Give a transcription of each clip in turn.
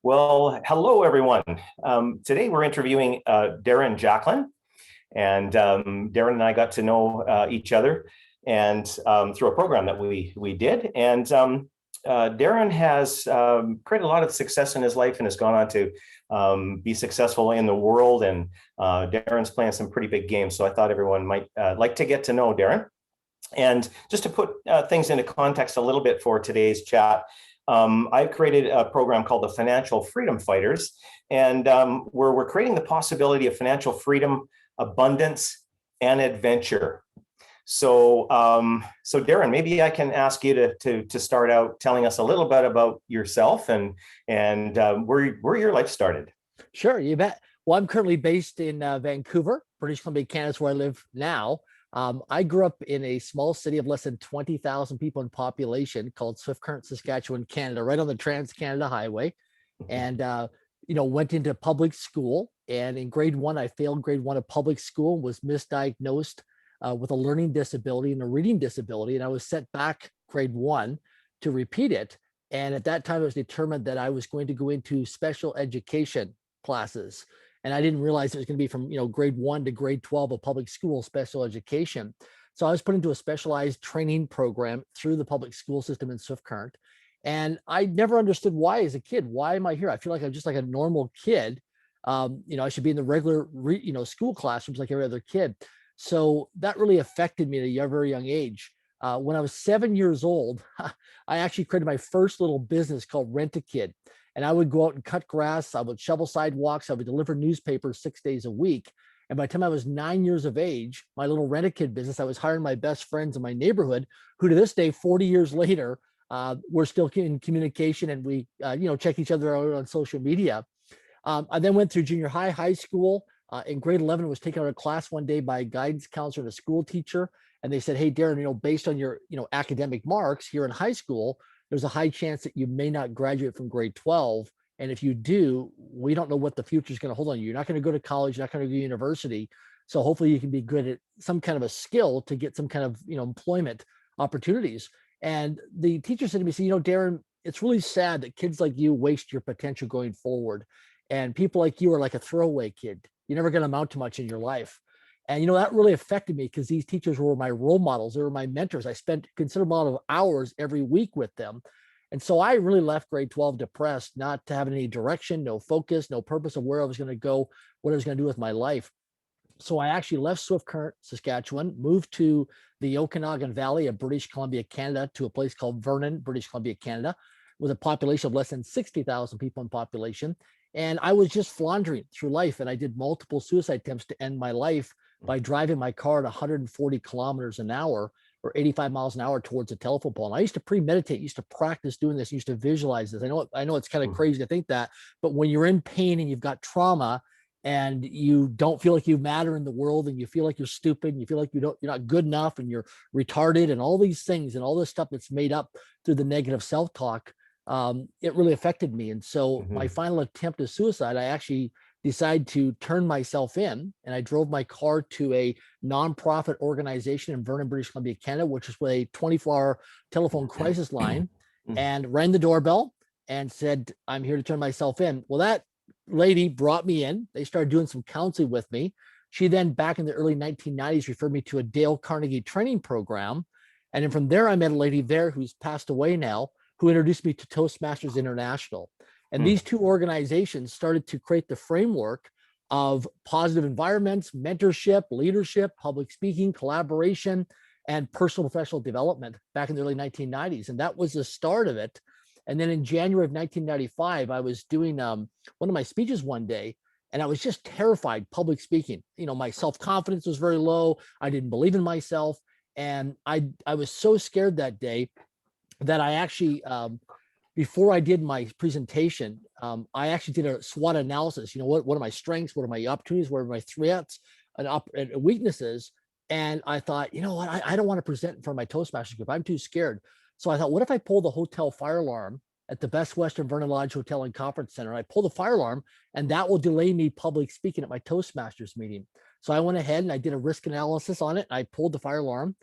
Well, hello, everyone. Today we're interviewing Darren Jacklin, and Darren and I got to know each other and through a program that we did. And Darren has created a lot of success in his life and has gone on to be successful in the world. And Darren's playing some pretty big games, so I thought everyone might like to get to know Darren. And just to put things into context a little bit for today's chat, I've created a program called the Financial Freedom Fighters, and where we're creating the possibility of financial freedom, abundance, and adventure. So, Darren, maybe I can ask you to start out telling us a little bit about yourself and where your life started. Sure, you bet. Well, I'm currently based in Vancouver, British Columbia, Canada, is where I live now. I grew up in a small city of less than 20,000 people in population called Swift Current, Saskatchewan, Canada, right on the Trans-Canada Highway. And, went into public school. And in grade one, I failed grade one of public school, was misdiagnosed with a learning disability and a reading disability. And I was sent back grade one to repeat it. And at that time, I was determined that I was going to go into special education classes. And I didn't realize it was going to be from, grade one to grade 12 of public school special education. So I was put into a specialized training program through the public school system in Swift Current. And I never understood why as a kid. Why am I here? I feel like I'm just like a normal kid. I should be in the regular, school classrooms like every other kid. So that really affected me at a very young age. When I was 7 years old, I actually created my first little business called Rent a Kid. And I would go out and cut grass. I would shovel sidewalks. I would deliver newspapers 6 days a week. And by the time I was 9 years of age, my little Rent a Kid business, I was hiring my best friends in my neighborhood, who to this day, 40 years later, we're still in communication, and we, check each other out on social media. I then went through junior high school. In grade 11, was taken out of class one day by a guidance counselor and a school teacher. And they said, "Hey, Darren, based on your, academic marks here in high school, there's a high chance that you may not graduate from grade 12. And if you do, we don't know what the future is going to hold on you. You're not going to go to college, you're not going to go to university. So hopefully you can be good at some kind of a skill to get some kind of, employment opportunities." And the teacher said to me, Darren, it's really sad that kids like you waste your potential going forward. And people like you are like a throwaway kid. You're never going to amount to much in your life. And, that really affected me because these teachers were my role models. They were my mentors. I spent a considerable amount of hours every week with them. And so I really left grade 12 depressed, not having any direction, no focus, no purpose of where I was going to go, what I was going to do with my life. So I actually left Swift Current, Saskatchewan, moved to the Okanagan Valley of British Columbia, Canada, to a place called Vernon, British Columbia, Canada, with a population of less than 60,000 people in population. And I was just floundering through life. And I did multiple suicide attempts to end my life by driving my car at 140 kilometers an hour or 85 miles an hour towards a telephone pole. And I used to premeditate, used to practice doing this, used to visualize this. I know it's kind of crazy to think that, but when you're in pain and you've got trauma and you don't feel like you matter in the world, and you feel like you're stupid, and you feel like you're not good enough, and you're retarded, and all these things and all this stuff that's made up through the negative self-talk, it really affected me. And so my final attempt at suicide, I actually decided to turn myself in, and I drove my car to a nonprofit organization in Vernon, British Columbia, Canada, which is with a 24-hour telephone crisis line, and rang the doorbell and said, "I'm here to turn myself in." Well, that lady brought me in. They started doing some counseling with me. She then, back in the early 1990s, referred me to a Dale Carnegie training program. And then from there, I met a lady there who's passed away now, who introduced me to Toastmasters International. And these two organizations started to create the framework of positive environments, mentorship, leadership, public speaking, collaboration, and personal professional development back in the early 1990s. And that was the start of it. And then in January of 1995, I was doing one of my speeches one day, and I was just terrified public speaking. My self-confidence was very low. I didn't believe in myself. And I was so scared that day that I actually, before I did my presentation, I actually did a SWOT analysis. What are my strengths? What are my opportunities? What are my threats and weaknesses? And I thought, I don't want to present in front of my Toastmasters group. I'm too scared. So I thought, what if I pull the hotel fire alarm at the Best Western Vernon Lodge Hotel and Conference Center? I pull the fire alarm, and that will delay me public speaking at my Toastmasters meeting. So I went ahead and I did a risk analysis on it. I pulled the fire alarm,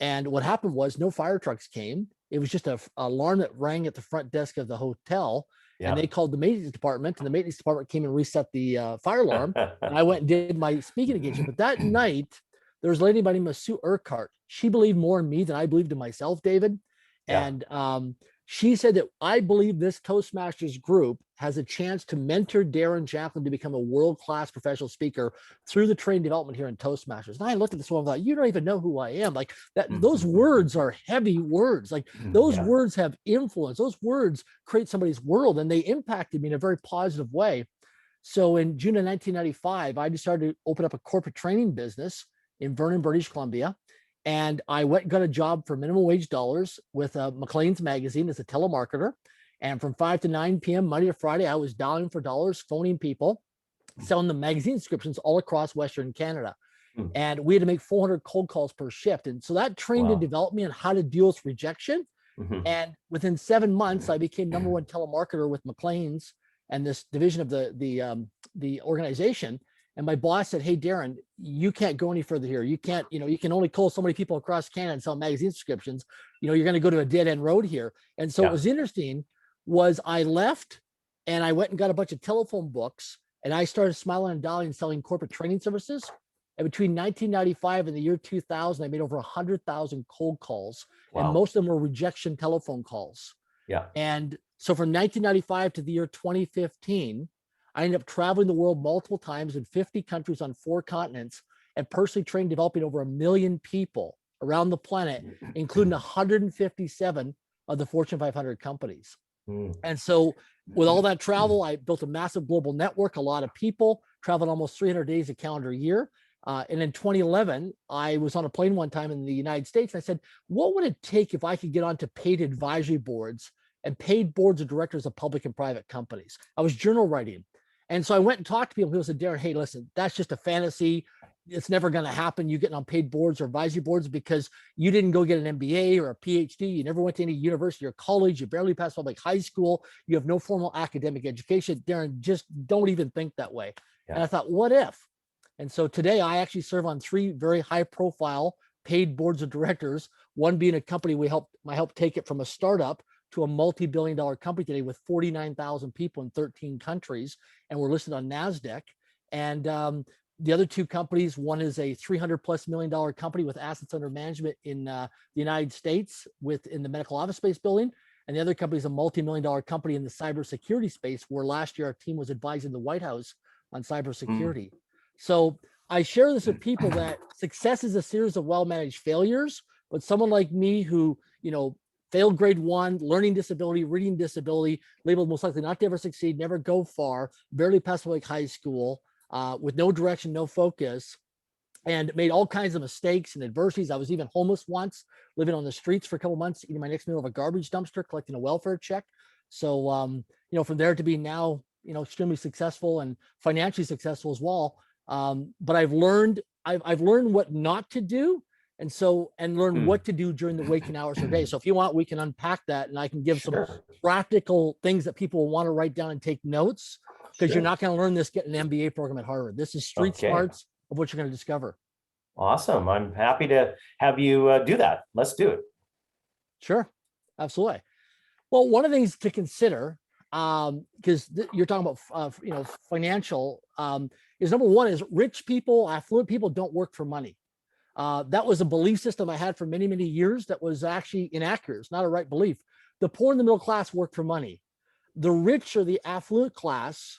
and what happened was no fire trucks came. It was just a alarm that rang at the front desk of the hotel, and they called the maintenance department, and the maintenance department came and reset the fire alarm. And I went and did my speaking engagement. But that night, there was a lady by the name of Sue Urquhart. She believed more in me than I believed in myself, David. Yeah. And she said that I believe this Toastmasters group has a chance to mentor Darren Jacklin to become a world-class professional speaker through the training development here in Toastmasters. And I looked at this one and thought, you don't even know who I am. Like that, those words are heavy words. Like those words have influence. Those words create somebody's world, and they impacted me in a very positive way. So in June of 1995, I decided to open up a corporate training business in Vernon, British Columbia. And I went and got a job for minimum wage dollars with Maclean's magazine as a telemarketer. And from 5 to 9 p.m., Monday to Friday, I was dialing for dollars, phoning people, selling them magazine subscriptions all across Western Canada. And we had to make 400 cold calls per shift. And so that trained and developed me on how to deal with rejection. And within 7 months, I became #1 telemarketer with Maclean's and this division of the organization. And my boss said, hey, Darren, you can't go any further here. You can't, you can only call so many people across Canada and sell magazine subscriptions. You're going to go to a dead end road here. And so what was interesting was I left and I went and got a bunch of telephone books, and I started smiling and dialing and selling corporate training services. And between 1995 and the year 2000, I made over 100,000 cold calls, and most of them were rejection telephone calls. And so from 1995 to the year 2015, I ended up traveling the world multiple times in 50 countries on 4 continents, and personally trained developing over 1 million people around the planet, including 157 of the Fortune 500 companies. And so with all that travel, I built a massive global network, a lot of people, traveled almost 300 days a calendar year. And in 2011, I was on a plane one time in the United States. And I said, what would it take if I could get onto paid advisory boards and paid boards of directors of public and private companies? I was journal writing. And so I went and talked to people. People said, Darren, hey, listen, that's just a fantasy. It's never going to happen. You getting on paid boards or advisory boards because you didn't go get an MBA or a PhD. You never went to any university or college. You barely passed public high school. You have no formal academic education. Darren, just don't even think that way. And I thought, what if? And so today I actually serve on 3 very high profile paid boards of directors, one being a company I helped take it from a startup to a multi-billion-dollar company today with 49,000 people in 13 countries, and we're listed on NASDAQ. And the other 2 companies, one is a $300+ million company with assets under management in the United States in the medical office space building. And the other company is a multi-million-dollar company in the cybersecurity space, where last year our team was advising the White House on cybersecurity. So I share this with people that success is a series of well-managed failures, but someone like me who, failed grade 1, learning disability, reading disability, labeled most likely not to ever succeed, never go far, barely passed public high school, with no direction, no focus, and made all kinds of mistakes and adversities. I was even homeless once, living on the streets for a couple months, eating my next meal of a garbage dumpster, collecting a welfare check. So, from there to be now, extremely successful and financially successful as well. But I've learned what not to do, and learn what to do during the waking hours of the day. So if you want, we can unpack that, and I can give some practical things that people will want to write down and take notes, because you're not going to learn this getting an MBA program at Harvard. This is street smarts of what you're going to discover. Awesome. I'm happy to have you do that. Let's do it. Sure. Absolutely. Well, one of the things to consider, because you're talking about, financial, is number one is rich people, affluent people don't work for money. That was a belief system I had for many, many years that was actually inaccurate. It's not a right belief. The poor and the middle class work for money. The rich or the affluent class,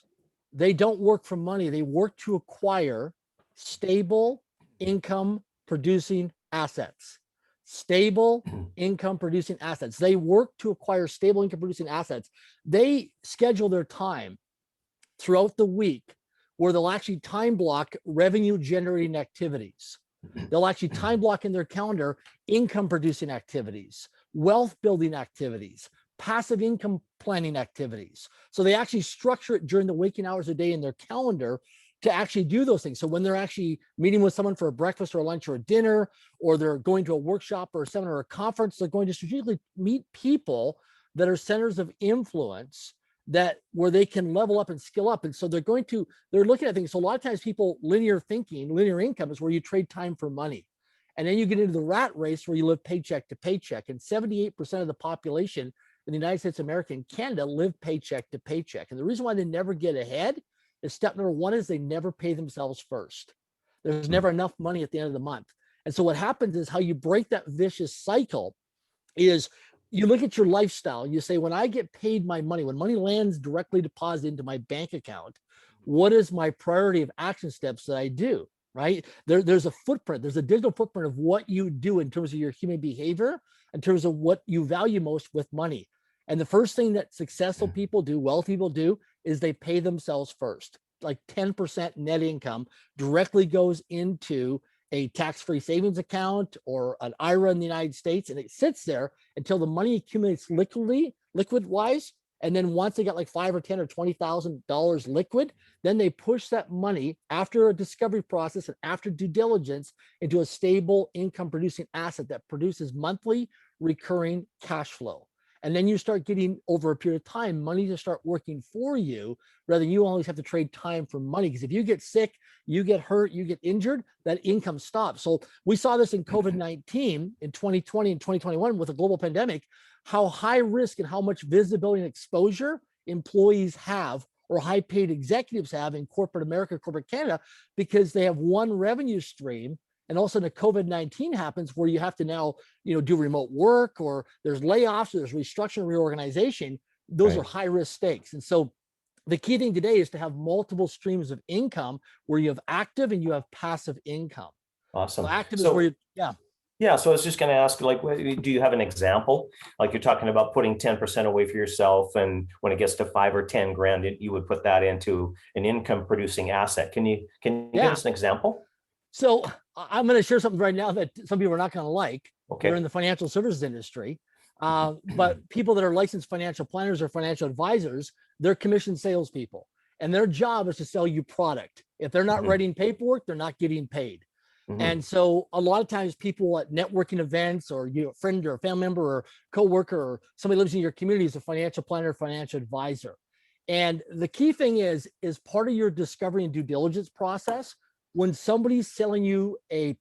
they don't work for money. They work to acquire stable income producing assets. Stable income producing assets. They work to acquire stable income producing assets. They schedule their time throughout the week where they'll actually time block revenue generating activities. They'll actually time block in their calendar income producing activities, wealth building activities, passive income planning activities. So they actually structure it during the waking hours of the day in their calendar to actually do those things. So when they're actually meeting with someone for a breakfast or a lunch or a dinner, or they're going to a workshop or a seminar or a conference, they're going to strategically meet people that are centers of influence where they can level up and skill up. And so they're looking at things. So a lot of times linear income is where you trade time for money. And then you get into the rat race where you live paycheck to paycheck. And 78% of the population in the United States of America and Canada live paycheck to paycheck. And the reason why they never get ahead is step number one is they never pay themselves first. There's never enough money at the end of the month. And so what happens is how you break that vicious cycle is you look at your lifestyle. You say, when I get paid my money, when money lands directly deposited into my bank account, what is my priority of action steps that I do? Right? There's a footprint. There's a digital footprint of what you do in terms of your human behavior, in terms of what you value most with money. And the first thing that successful people do, wealthy people do, is they pay themselves first. Like 10% net income directly goes into a tax-free savings account or an IRA in the United States, and it sits there until the money accumulates liquid-wise. And then once they got like $5 or $10 or $20,000 liquid, then they push that money after a discovery process and after due diligence into a stable income-producing asset that produces monthly recurring cash flow. And then you start getting, over a period of time, money to start working for you, rather than you always have to trade time for money. Because if you get sick, you get hurt, you get injured, that income stops. So we saw this in COVID-19 in 2020 and 2021 with a global pandemic, how high risk and how much visibility and exposure employees have, or high paid executives have in corporate America, corporate Canada, because they have one revenue stream. And also the COVID-19 happens where you have to now, do remote work, or there's layoffs, or there's restructuring, reorganization. Those are high risk stakes. And so the key thing today is to have multiple streams of income where you have active and you have passive income. Awesome. So active is where you, Yeah, so I was just going to ask, like, do you have an example? Like, you're talking about putting 10% away for yourself, and when it gets to 5 or 10 grand, you would put that into an income producing asset. Can you give us an example? So I'm going to share something right now that some people are not going to like. Okay. They're in the financial services industry. But people that are licensed financial planners or financial advisors, they're commissioned salespeople. And their job is to sell you product. If they're not writing paperwork, they're not getting paid. And so a lot of times people at networking events, or a friend or a family member or coworker or somebody lives in your community is a financial planner, financial advisor. And the key thing is part of your discovery and due diligence process, when somebody's selling you an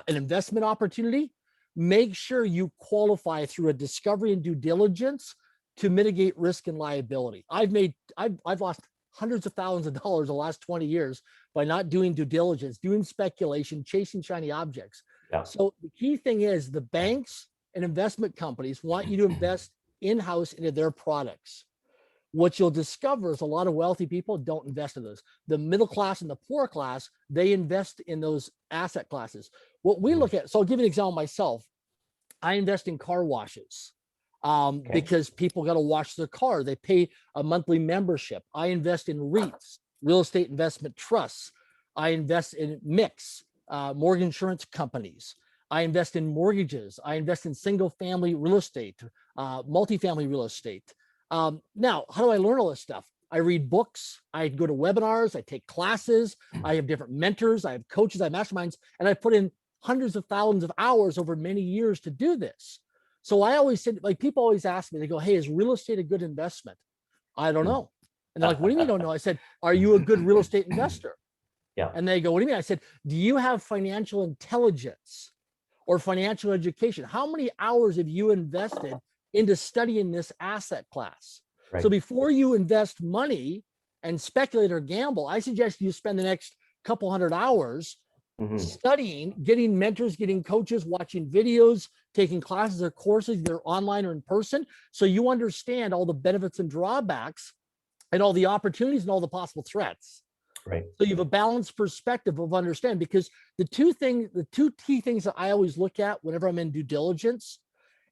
investment opportunity, make sure you qualify through a discovery and due diligence to mitigate risk and liability. I've lost hundreds of thousands of dollars the last 20 years by not doing due diligence, doing speculation, chasing shiny objects. Yeah. So the key thing is the banks and investment companies want you to invest in-house into their products. What you'll discover is a lot of wealthy people don't invest in those. The middle class and the poor class, they invest in those asset classes. What we look at, so I'll give you an example myself. I invest in car washes because people got to wash their car. They pay a monthly membership. I invest in REITs, real estate investment trusts. I invest in MICs, mortgage insurance companies. I invest in mortgages. I invest in single family real estate, multifamily real estate. Now, how do I learn all this stuff? I read books, I go to webinars, I take classes, I have different mentors, I have coaches, I have masterminds, and I put in hundreds of thousands of hours over many years to do this. So I always said, like, people always ask me, they go, hey, is real estate a good investment? I don't know. And they're like, what do you mean you don't know? I said, are you a good real estate investor? Yeah. And they go, what do you mean? I said, do you have financial intelligence or financial education? How many hours have you invested into studying this asset class? Right. So before you invest money and speculate or gamble, I suggest you spend the next couple hundred hours studying, getting mentors, getting coaches, watching videos, taking classes or courses, either online or in person, so you understand all the benefits and drawbacks and all the opportunities and all the possible threats. Right. So you have a balanced perspective of understand, because the two key things that I always look at whenever I'm in due diligence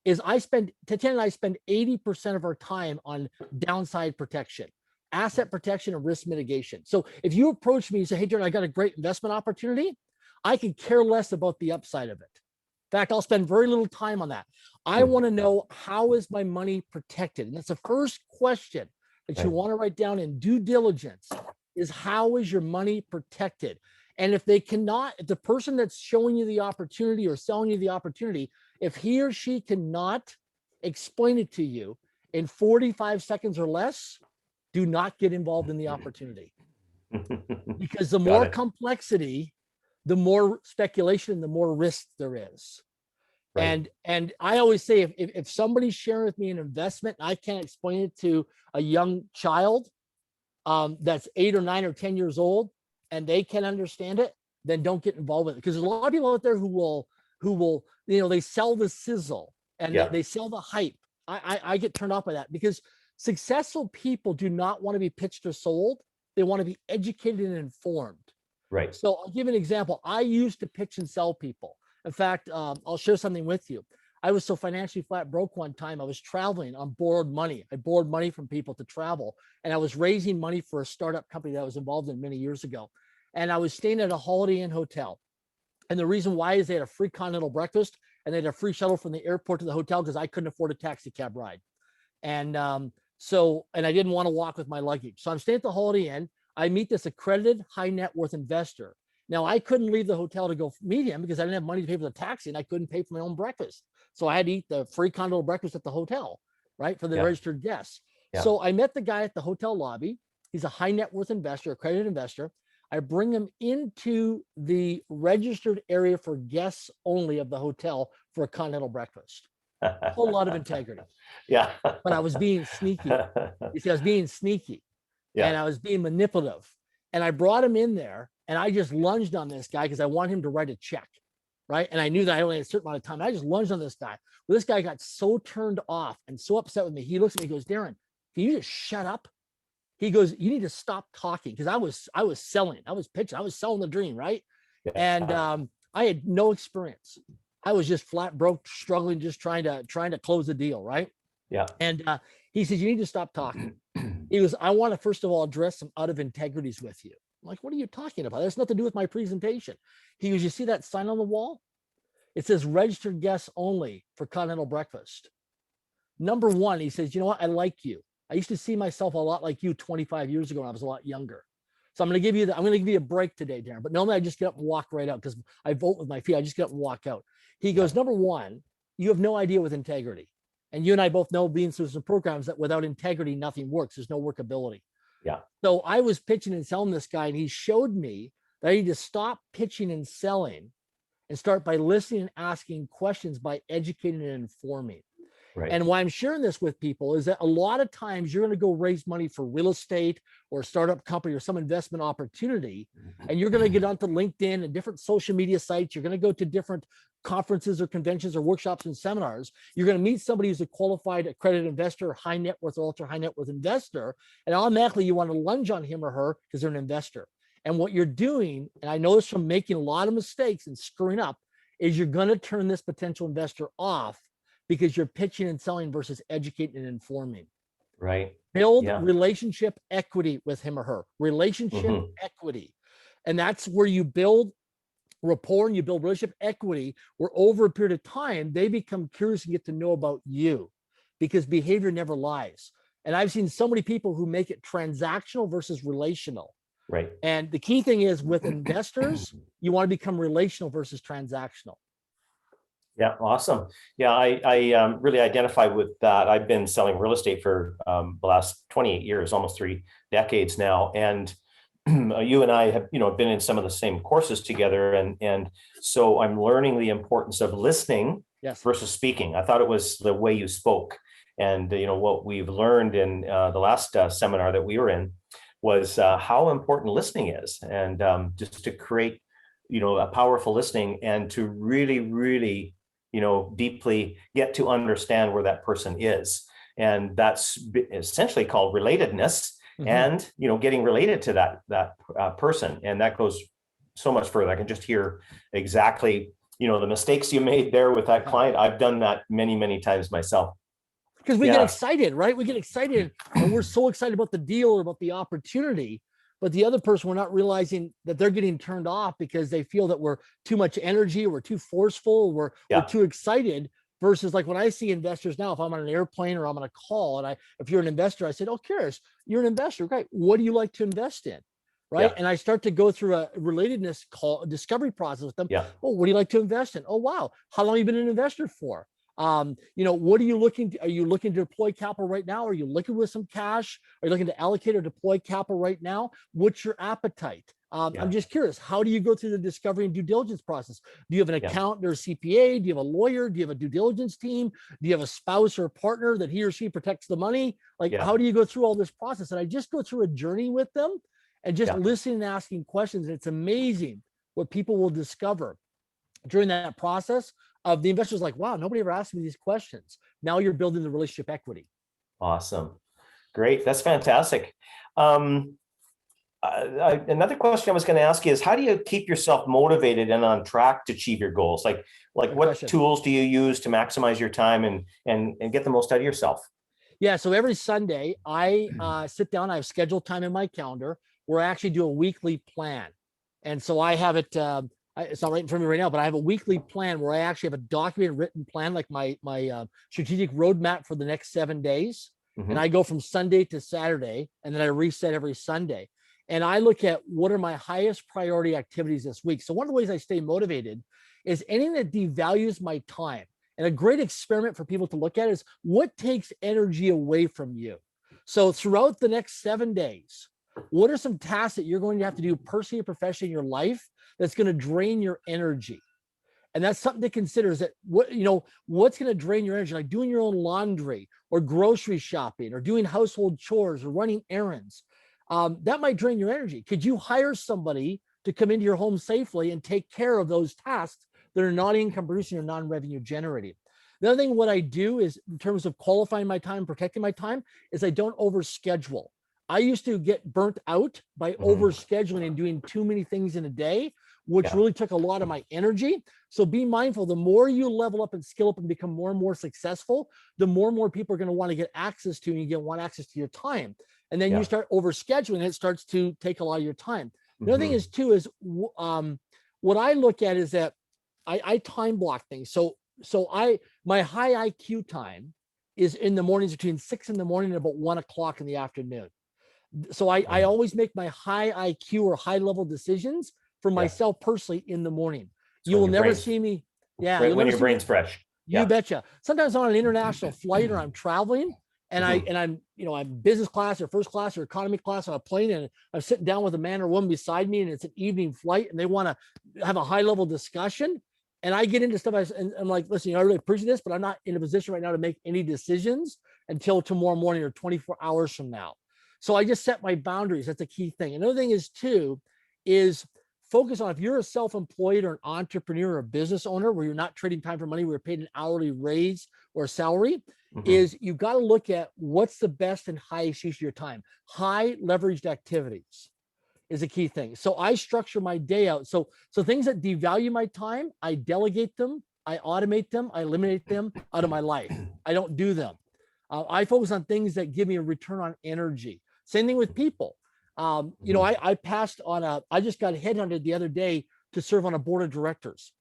is Tatiana and I spend 80% of our time on downside protection, asset protection, and risk mitigation. So if you approach me and say, hey, Darren, I got a great investment opportunity, I could care less about the upside of it. In fact, I'll spend very little time on that. I want to know, how is my money protected? And that's the first question that you want to write down in due diligence is, how is your money protected? And if the person that's showing you the opportunity or selling you the opportunity, if he or she cannot explain it to you in 45 seconds or less, do not get involved in the opportunity. Because the more complexity, the more speculation and the more risk there is. Right. And I always say, if somebody's sharing with me an investment and I can't explain it to a young child that's 8 or 9 or 10 years old and they can understand it, then don't get involved with it. Because there's a lot of people out there who will, they sell the sizzle and Yeah. they sell the hype. I get turned off by that, because successful people do not want to be pitched or sold. They want to be educated and informed. Right. So I'll give an example. I used to pitch and sell people. In fact, I'll share something with you. I was so financially flat broke one time. I was traveling on borrowed money. I borrowed money from people to travel, and I was raising money for a startup company that I was involved in many years ago. And I was staying at a Holiday Inn hotel. And the reason why is they had a free continental breakfast and they had a free shuttle from the airport to the hotel because I couldn't afford a taxi cab ride. And and I didn't want to walk with my luggage. So I'm staying at the Holiday Inn. I meet this accredited high net worth investor. Now, I couldn't leave the hotel to go meet him because I didn't have money to pay for the taxi and I couldn't pay for my own breakfast. So I had to eat the free continental breakfast at the hotel, right, for the registered guests. Yeah. So I met the guy at the hotel lobby. He's a high net worth investor, accredited investor. I bring him into the registered area for guests only of the hotel for a continental breakfast. A whole lot of integrity. Yeah. But I was being sneaky. You see, I was being sneaky. Yeah. And I was being manipulative. And I brought him in there and I just lunged on this guy because I want him to write a check, right? And I knew that I only had a certain amount of time. I just lunged on this guy. Well, this guy got so turned off and so upset with me. He looks at me and goes, Darren, can you just shut up? He goes, you need to stop talking, because I was selling, I was pitching, I was selling the dream, right? Yeah. And I had no experience. I was just flat broke, struggling, just trying to close the deal, right? Yeah. And he says, you need to stop talking. He goes, I want to first of all address some out of integrities with you. I'm like, what are you talking about? That's nothing to do with my presentation. He goes, you see that sign on the wall? It says registered guests only for continental breakfast. Number one, he says, you know what? I like you. I used to see myself a lot like you 25 years ago when I was a lot younger. So I'm going to give you a break today, Darren. But normally I just get up and walk right out because I vote with my feet. I just get up and walk out. He goes, number one, you have no idea with integrity. And you and I both know, being through some programs, that without integrity, nothing works. There's no workability. Yeah. So I was pitching and selling this guy, and he showed me that I need to stop pitching and selling and start by listening and asking questions, by educating and informing. Right. And why I'm sharing this with people is that a lot of times you're going to go raise money for real estate or a startup company or some investment opportunity, and you're going to get onto LinkedIn and different social media sites. You're going to go to different conferences or conventions or workshops and seminars. You're going to meet somebody who's a qualified accredited investor, high net worth or ultra high net worth investor, and automatically you want to lunge on him or her because they're an investor. And what you're doing, and I know this from making a lot of mistakes and screwing up, is you're going to turn this potential investor off because you're pitching and selling versus educating and informing. Right. Build relationship equity with him or her. Relationship equity. And that's where you build rapport and you build relationship equity, where over a period of time, they become curious and get to know about you, because behavior never lies. And I've seen so many people who make it transactional versus relational. Right. And the key thing is, with investors, you want to become relational versus transactional. Yeah, awesome. Yeah, I really identify with that. I've been selling real estate for the last 28 years, almost 3 decades now, and you and I have been in some of the same courses together, and so I'm learning the importance of listening versus speaking. I thought it was the way you spoke, and what we've learned in the last seminar that we were in was how important listening is, and just to create a powerful listening, and to really deeply get to understand where that person is. And that's essentially called relatedness, and, getting related to that person. And that goes so much further. I can just hear exactly, the mistakes you made there with that client. I've done that many, many times myself. Because we get excited, right? We get excited, and we're so excited about the deal or about the opportunity. But the other person, we're not realizing that they're getting turned off because they feel that we're too much energy, we're too forceful, we're too excited. Versus, like, when I see investors now, if I'm on an airplane or I'm on a call, and if you're an investor, I said, oh, curious, you're an investor, great. What do you like to invest in? Right. And I start to go through a relatedness discovery process with them. Oh, what do you like to invest in? Oh, wow. How long have you been an investor for? What are you looking to, are you looking to deploy capital right now? Are you looking with some cash? Are you looking to allocate or deploy capital right now? What's your appetite? I'm just curious, how do you go through the discovery and due diligence process? Do you have an accountant or a CPA? Do you have a lawyer? Do you have a due diligence team? Do you have a spouse or a partner that he or she protects the money? Like, how do you go through all this process? And I just go through a journey with them and just listening and asking questions. It's amazing what people will discover during that process of the investors like, wow, nobody ever asked me these questions. Now you're building the relationship equity. Awesome. Great. That's fantastic. Another question I was going to ask you is, how do you keep yourself motivated and on track to achieve your goals? Like what tools do you use to maximize your time and get the most out of yourself? Yeah. So every Sunday I sit down, I have scheduled time in my calendar where I actually do a weekly plan. And so I have it, it's not right in front of me right now, but I have a weekly plan where I actually have a documented written plan, like my strategic roadmap for the next 7 days. Mm-hmm. And I go from Sunday to Saturday, and then I reset every Sunday. And I look at what are my highest priority activities this week. So one of the ways I stay motivated is anything that devalues my time. And a great experiment for people to look at is what takes energy away from you. So throughout the next 7 days, what are some tasks that you're going to have to do personally or professionally in your life that's going to drain your energy? And that's something to consider, is that what's going to drain your energy, like doing your own laundry or grocery shopping or doing household chores or running errands. That might drain your energy. Could you hire somebody to come into your home safely and take care of those tasks that are not income producing or non-revenue generating? The other thing, what I do is, in terms of qualifying my time, protecting my time, is I don't overschedule. I used to get burnt out by overscheduling and doing too many things in a day, which really took a lot of my energy. So be mindful, the more you level up and skill up and become more and more successful, the more and more people are going to want to get access to, and you want access to your time. And then you start overscheduling, and it starts to take a lot of your time. The other thing is too, is what I look at is that I time block things. So my high IQ time is in the mornings between 6 in the morning and about 1 o'clock in the afternoon. So I always make my high IQ or high level decisions for myself personally in the morning. You will never see me. Yeah. Right when your brain's fresh. You betcha. Sometimes I'm on an international flight or I'm traveling and I'm business class or first class or economy class on a plane, and I'm sitting down with a man or woman beside me, and it's an evening flight, and they want to have a high level discussion. And I get into stuff and I'm like, listen, I really appreciate this, but I'm not in a position right now to make any decisions until tomorrow morning or 24 hours from now. So I just set my boundaries. That's a key thing. Another thing is too, is focus on, if you're a self-employed or an entrepreneur or a business owner where you're not trading time for money, where you're paid an hourly raise or salary, is you've got to look at what's the best and highest use of your time. High leveraged activities is a key thing. So I structure my day out. So things that devalue my time, I delegate them, I automate them, I eliminate them out of my life. I don't do them. I focus on things that give me a return on energy. Same thing with people. I passed on I just got headhunted the other day to serve on a board of directors.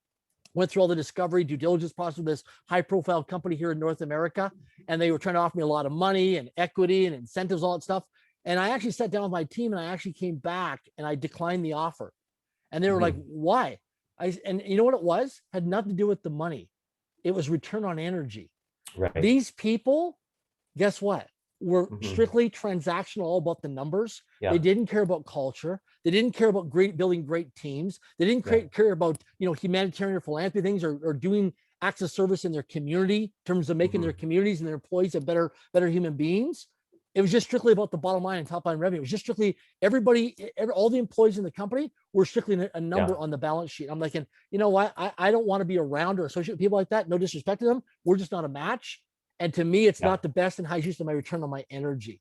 Went through all the discovery, due diligence process with this high profile company here in North America. And they were trying to offer me a lot of money and equity and incentives, all that stuff. And I actually sat down with my team, and I actually came back and I declined the offer. And they were like, why? And you know what it was? Had nothing to do with the money. It was return on energy. Right. These people, guess what? Were strictly transactional, all about the numbers. They didn't care about culture. They didn't care about building great teams. They didn't care about humanitarian or philanthropy things, or doing acts of service in their community in terms of making their communities and their employees a better human beings. It was just strictly about the bottom line and top line revenue. It was just strictly all the employees in the company were strictly a number on the balance sheet. I'm like, and you know what? I don't want to be around or associate with people like that. No disrespect to them. We're just not a match. And to me, it's not the best and highest use of my return on my energy.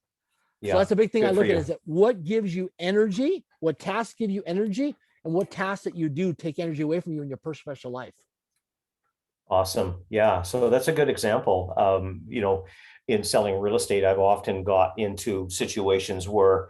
So that's a big thing I look at, is that what gives you energy, what tasks give you energy, and what tasks that you do take energy away from you in your personal professional life. Awesome. Yeah. So that's a good example. In selling real estate, I've often got into situations where,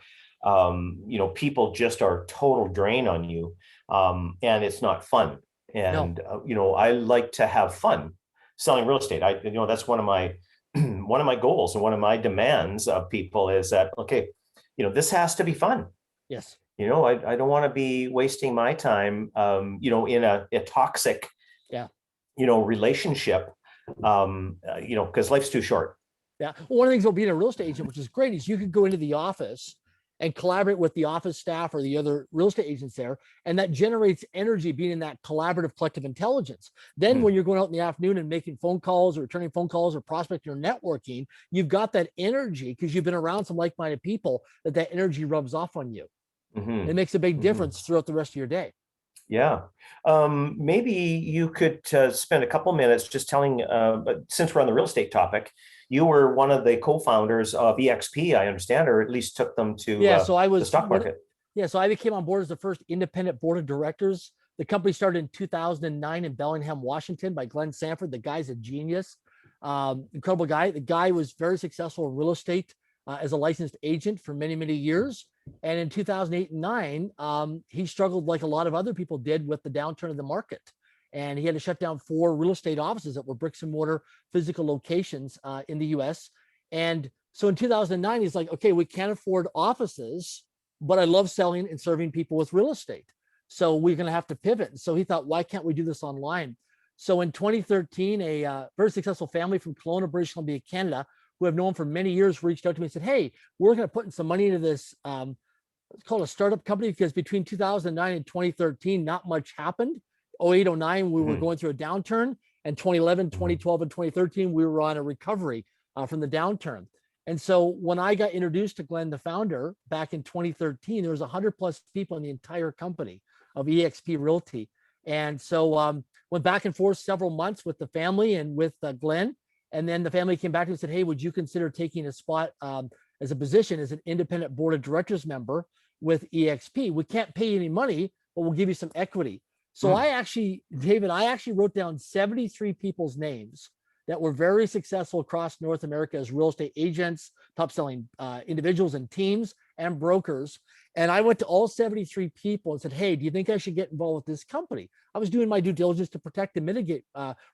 people just are total drain on you, and it's not fun. And, I like to have fun selling real estate. That's one of my goals, and one of my demands of people is that, okay, this has to be fun. Yes. I don't want to be wasting my time, in a toxic, relationship because life's too short. Yeah. Well, one of the things about being a real estate agent, which is great, is you could go into the office and collaborate with the office staff or the other real estate agents there. And that generates energy being in that collaborative collective intelligence. Then when you're going out in the afternoon and making phone calls or returning phone calls or prospecting or networking, you've got that energy because you've been around some like-minded people that energy rubs off on you. It makes a big difference throughout the rest of your day. Yeah. Maybe you could spend a couple minutes just telling, since we're on the real estate topic, you were one of the co-founders of EXP, I understand, or at least took them to the stock market. So I became on board as the first independent board of directors. The company started in 2009 in Bellingham, Washington by Glenn Sanford. The guy's a genius, incredible guy. The guy was very successful in real estate as a licensed agent for many, many years. And in 2008 and 9, he struggled like a lot of other people did with the downturn of the market. And he had to shut down 4 real estate offices that were bricks and mortar physical locations in the US. And so in 2009, he's like, okay, we can't afford offices, but I love selling and serving people with real estate. So we're going to have to pivot. So he thought, why can't we do this online? So in 2013, a very successful family from Kelowna, British Columbia, Canada, who I've known for many years, reached out to me and said, hey, we're going to put in some money into this. It's called a startup company because between 2009 and 2013, not much happened. 08, 09, we were going through a downturn. And 2011, 2012, and 2013, we were on a recovery from the downturn. And so when I got introduced to Glenn, the founder, back in 2013, there was 100 plus people in the entire company of EXP Realty. And so went back and forth several months with the family and with Glenn. And then the family came back to me and said, hey, would you consider taking a spot as a position as an independent board of directors member with EXP? We can't pay you any money, but we'll give you some equity. So David, I actually wrote down 73 people's names that were very successful across North America as real estate agents, top selling individuals and teams and brokers. And I went to all 73 people and said, hey, do you think I should get involved with this company? I was doing my due diligence to protect and mitigate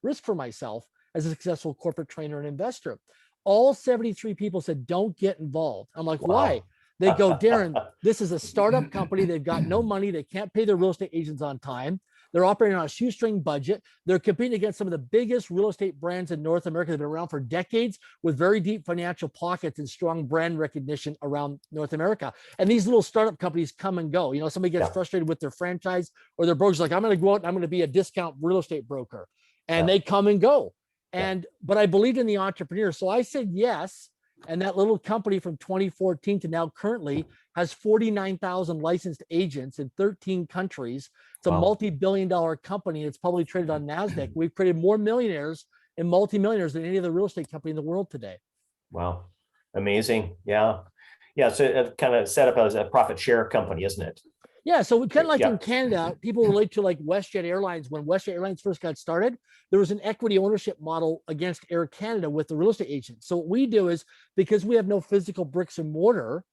risk for myself as a successful corporate trainer and investor. All 73 people said, don't get involved. I'm like, why? They go, Darren, this is a startup company. They've got no money. They can't pay their real estate agents on time. They're operating on a shoestring budget. They're competing against some of the biggest real estate brands in North America that have been around for decades with very deep financial pockets and strong brand recognition around North America. And these little startup companies come and go. You know, somebody gets frustrated with their franchise or their broker's like, I'm going to go out and I'm going to be a discount real estate broker. And they come and go. But I believed in the entrepreneur. So I said yes. And that little company from 2014 to now currently has 49,000 licensed agents in 13 countries. It's a multi-billion-dollar company. It's publicly traded on NASDAQ. We've created more millionaires and multimillionaires than any other real estate company in the world today. Wow. Amazing. Yeah. So it kind of set up as a profit share company, isn't it? Yeah, so we kind of like in Canada, people relate to like WestJet Airlines. When WestJet Airlines first got started, there was an equity ownership model against Air Canada with the real estate agent. So what we do is, because we have no physical bricks and mortar,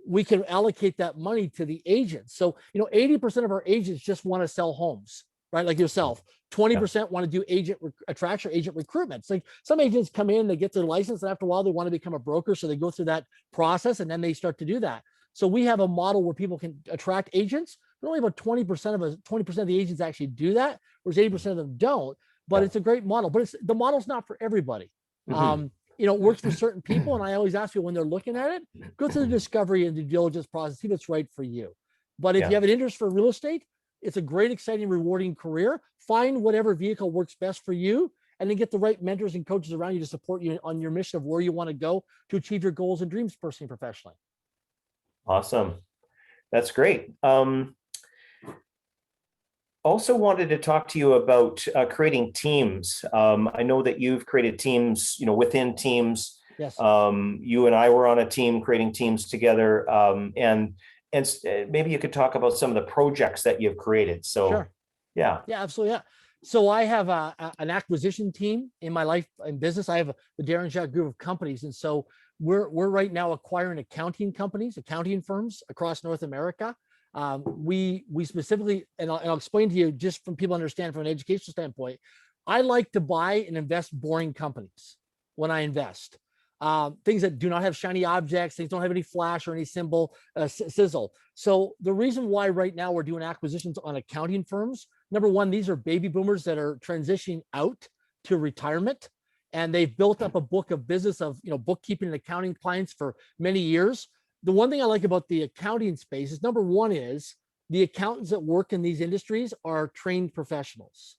we can allocate that money to the agents. So, 80% of our agents just want to sell homes, right? Like yourself. 20% want to do agent attraction, agent recruitment. It's like some agents come in, they get their license, and after a while they want to become a broker. So they go through that process and then they start to do that. So we have a model where people can attract agents, but only about 20% of the agents actually do that, whereas 80% of them don't. But it's a great model. But the model's not for everybody. It works for certain people. And I always ask people when they're looking at it, go through the discovery and due diligence process, see what's right for you. But if you have an interest for real estate, it's a great, exciting, rewarding career. Find whatever vehicle works best for you, and then get the right mentors and coaches around you to support you on your mission of where you want to go to achieve your goals and dreams personally and professionally. Awesome. That's great. Also wanted to talk to you about creating teams. I know that you've created teams, within teams. Yes. You and I were on a team creating teams together. And maybe you could talk about some of the projects that you've created. So, sure. Yeah, absolutely. Yeah. So I have an acquisition team in my life and business. I have the Darren Jacklin group of companies. And so we're right now acquiring accounting companies, accounting firms across North America. We specifically, and I'll explain to you just from people understand from an educational standpoint, I like to buy and invest boring companies when I invest. Things that do not have shiny objects, things don't have any flash or any sizzle. So the reason why right now we're doing acquisitions on accounting firms, number one, these are baby boomers that are transitioning out to retirement. and they've built up a book of business of, bookkeeping and accounting clients for many years. The one thing I like about the accounting space is, number one is the accountants that work in these industries are trained professionals.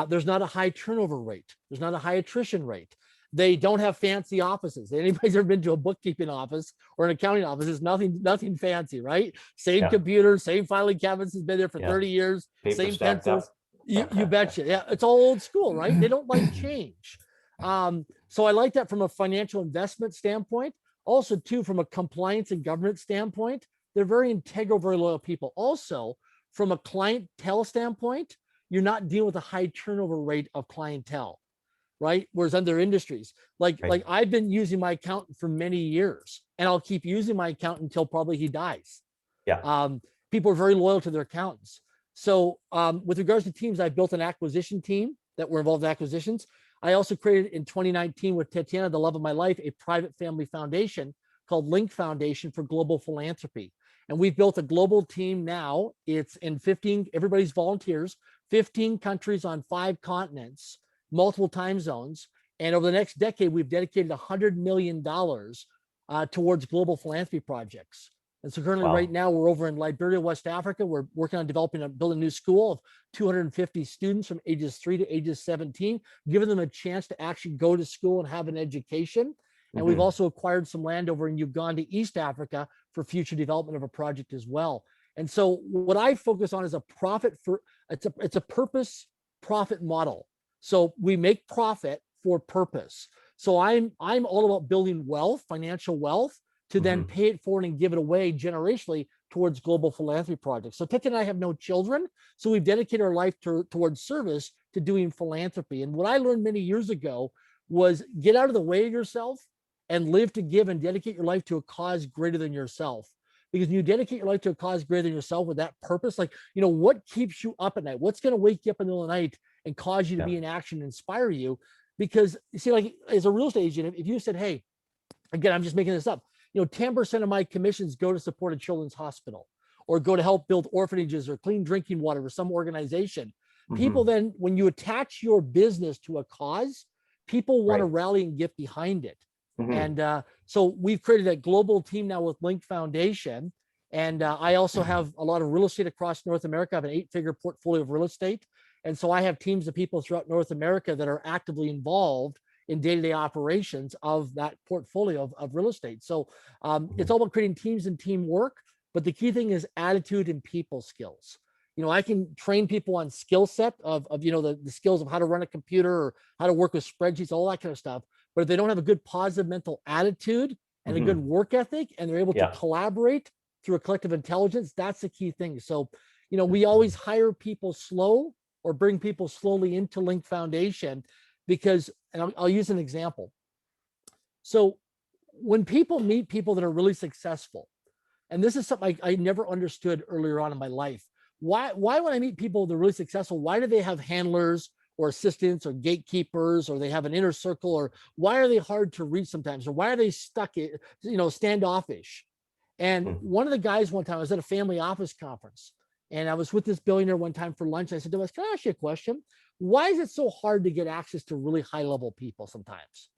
There's not a high turnover rate. There's not a high attrition rate. They don't have fancy offices. Anybody's ever been to a bookkeeping office or an accounting office? It's nothing fancy, right? Same computers, same filing cabinets has been there for 30 years, Paper same stacked pencils. up. You betcha. Yeah, it's all old school, right? They don't like change. So I like that from a financial investment standpoint. Also, too, from a compliance and governance standpoint, they're very integral, very loyal people. Also, from a clientele standpoint, you're not dealing with a high turnover rate of clientele, right? Whereas other industries, like I've been using my accountant for many years, and I'll keep using my accountant until probably he dies. Yeah. People are very loyal to their accountants. So with regards to teams, I built an acquisition team that were involved in acquisitions. I also created in 2019 with Tatiana, the love of my life, a private family foundation called Link Foundation for Global Philanthropy. And we've built a global team now. It's in 15, everybody's volunteers, 15 countries on 5 continents, multiple time zones. And over the next decade, we've dedicated $100 million towards global philanthropy projects. And so currently right now we're over in Liberia, West Africa. We're working on building a new school of 250 students from ages 3 to ages 17, giving them a chance to actually go to school and have an education. And we've also acquired some land over in Uganda, East Africa, for future development of a project as well. And so what I focus on is it's a purpose profit model. So we make profit for purpose. So I'm all about building wealth, financial wealth, to then pay it forward and give it away generationally towards global philanthropy projects. So Titi and I have no children, so we've dedicated our life towards service to doing philanthropy. And what I learned many years ago was get out of the way of yourself and live to give, and dedicate your life to a cause greater than yourself. Because when you dedicate your life to a cause greater than yourself with that purpose, like, what keeps you up at night? What's going to wake you up in the middle of the night and cause you to be in action and inspire you? Because you see, like as a real estate agent, if you said, hey, again, I'm just making this up, 10% of my commissions go to support a children's hospital, or go to help build orphanages or clean drinking water for some organization. People then, when you attach your business to a cause, people want to rally and get behind it. And so we've created a global team now with Link Foundation. And I also have a lot of real estate across North America. I have an 8-figure portfolio of real estate. And so I have teams of people throughout North America that are actively involved in day-to-day operations of that portfolio of real estate. So it's all about creating teams and teamwork, but the key thing is attitude and people skills. I can train people on skill set of the skills of how to run a computer or how to work with spreadsheets, all that kind of stuff. But if they don't have a good positive mental attitude and a good work ethic, and they're able to collaborate through a collective intelligence, that's the key thing. So, we always hire people slow or bring people slowly into Link Foundation because, and I'll use an example. So when people meet people that are really successful, and this is something I never understood earlier on in my life, why when I meet people that are really successful, why do they have handlers or assistants or gatekeepers, or they have an inner circle, or why are they hard to reach sometimes, or why are they stuck, standoffish? And one of the guys one time, I was at a family office conference, and I was with this billionaire one time for lunch. I said to him, can I ask you a question? Why is it so hard to get access to really high level people sometimes?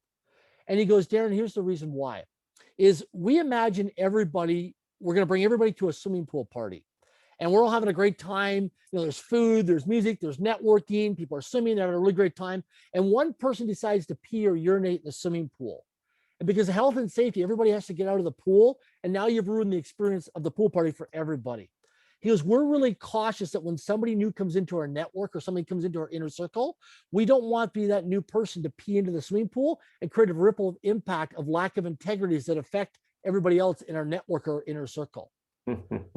And he goes, Darren, here's the reason why. Is we imagine we're going to bring everybody to a swimming pool party. And we're all having a great time. There's food, there's music, there's networking. People are swimming, they're having a really great time. And one person decides to pee or urinate in the swimming pool. And because of health and safety, everybody has to get out of the pool. And now you've ruined the experience of the pool party for everybody. He goes, we're really cautious that when somebody new comes into our network or somebody comes into our inner circle, we don't want to be that new person to pee into the swimming pool and create a ripple of impact of lack of integrities that affect everybody else in our network or inner circle.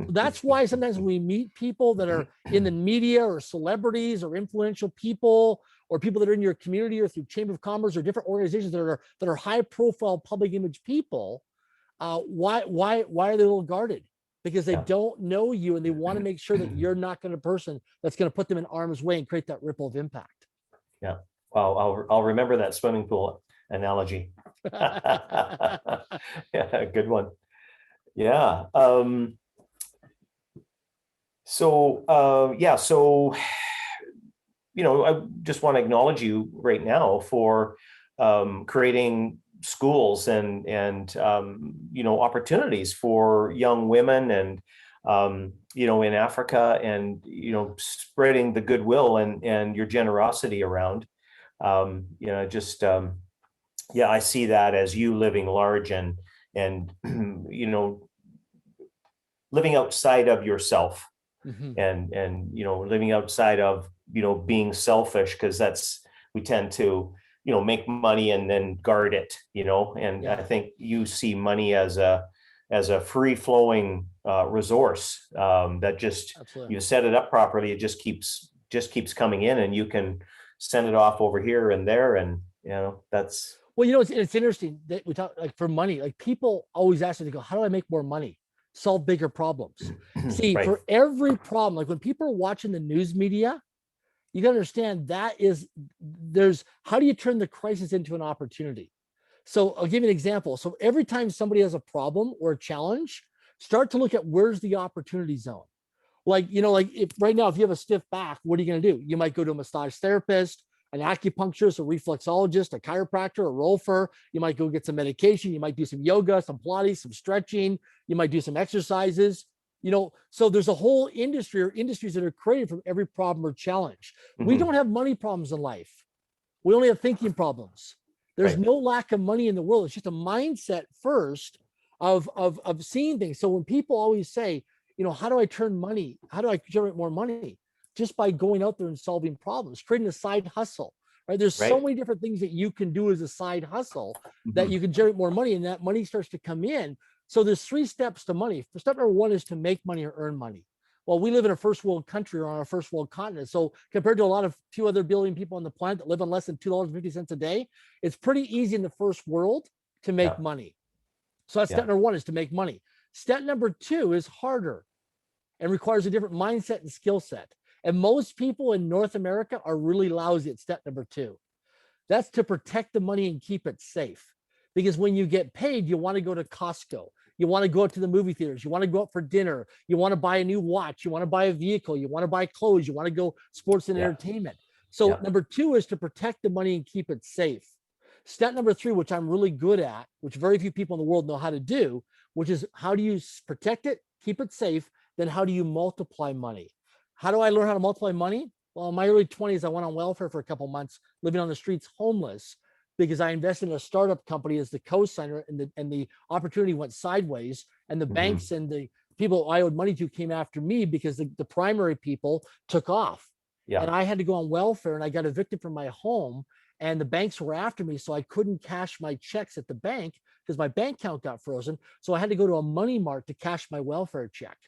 That's why sometimes we meet people that are in the media or celebrities or influential people or people that are in your community or through Chamber of Commerce or different organizations that are high profile public image people. Why are they a little guarded? Because they don't know you and they want to make sure that you're not going to be a person that's going to put them in harm's way and create that ripple of impact. Yeah. Well, I'll remember that swimming pool analogy. Yeah, good one. Yeah. So I just want to acknowledge you right now for creating schools and opportunities for young women and in Africa, and spreading the goodwill and your generosity around. Just yeah, I see that as you living large and living outside of yourself, Mhm. and living outside of being selfish, because we tend to make money and then guard it, and I Yeah, think you see money as a free flowing resource, that just, absolutely. you set it up properly, it just keeps coming in, and you can send it off over here and there, and that's Well, it's interesting that we talk like for money, like people always ask me to go, how do I make more money? Solve bigger problems. See, right. for every problem, like when people are watching the news media, you got to understand there's how do you turn the crisis into an opportunity? So I'll give you an example. So every time somebody has a problem or a challenge, start to look at where's the opportunity zone. Like if right now, if you have a stiff back, what are you going to do? You might go to a massage therapist, an acupuncturist, a reflexologist, a chiropractor, a rolfer. You might go get some medication. You might do some yoga, some Pilates, some stretching. You might do some exercises. So there's a whole industry or industries that are created from every problem or challenge. We Mhm. don't have money problems in life. We only have thinking problems. There's Right. no lack of money in the world. It's just a mindset first of seeing things. So when people always say, how do I turn money? How do I generate more money? Just by going out there and solving problems, creating a side hustle, right? There's so Right. many different things that you can do as a side hustle that Mhm. you can generate more money, and that money starts to come in. So there's 3 steps to money. Step number 1 is to make money or earn money. Well, we live in a first world country or on a first world continent. So compared to a lot of few other billion people on the planet that live on less than $2.50 a day, it's pretty easy in the first world to make Yeah. money. So that's Yeah. step number 1 is to make money. Step number 2 is harder and requires a different mindset and skill set. And most people in North America are really lousy at step number 2. That's to protect the money and keep it safe. Because when you get paid, you want to go to Costco. You want to go out to the movie theaters. You want to go out for dinner. You want to buy a new watch. You want to buy a vehicle. You want to buy clothes. You want to go sports and Yeah. entertainment. So Yeah. number 2 is to protect the money and keep it safe. Step number 3, which I'm really good at, which very few people in the world know how to do, which is how do you protect it, keep it safe, then how do you multiply money? How do I learn how to multiply money? Well, in my early 20s, I went on welfare for a couple months, living on the streets, homeless, because I invested in a startup company as the co-signer, and the opportunity went sideways, and the Mhm. banks and the people I owed money to came after me because the primary people took off, Yeah. and I had to go on welfare, and I got evicted from my home, and the banks were after me, so I couldn't cash my checks at the bank because my bank account got frozen. So I had to go to a money mart to cash my welfare check.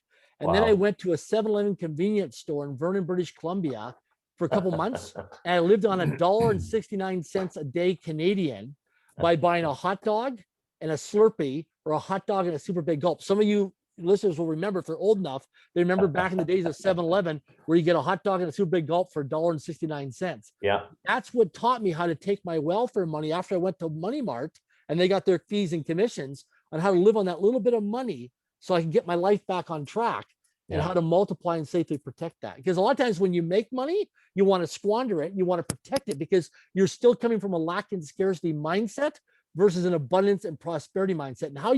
And then I Wow. went to a 7-Eleven convenience store in Vernon, British Columbia for a couple months. And I lived on $1.69 a day Canadian by buying a hot dog and a Slurpee, or a hot dog and a super big gulp. Some of you listeners will remember, if they're old enough, they remember back in the days of 7-Eleven where you get a hot dog and a super big gulp for $1.69. Yeah. That's what taught me how to take my welfare money after I went to Money Mart and they got their fees and commissions, on how to live on that little bit of money so I can get my life back on track, and Yeah. how to multiply and safely protect that. Because a lot of times when you make money, you want to squander it, you want to protect it because you're still coming from a lack and scarcity mindset versus an abundance and prosperity mindset. And how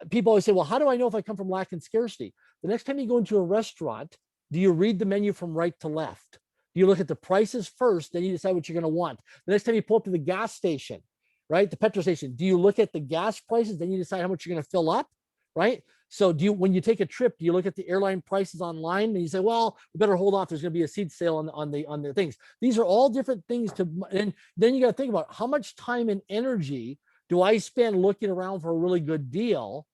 people always say, well, how do I know if I come from lack and scarcity? The next time you go into a restaurant, do you read the menu from right to left? Do you look at the prices first, then you decide what you're going to want? The next time you pull up to the gas station, right? The petrol station, do you look at the gas prices, then you decide how much you're going to fill up, right? So when you take a trip, do you look at the airline prices online and you say, well, we better hold off. There's going to be a seat sale on the things. These are all different things and then you got to think about how much time and energy do I spend looking around for a really good deal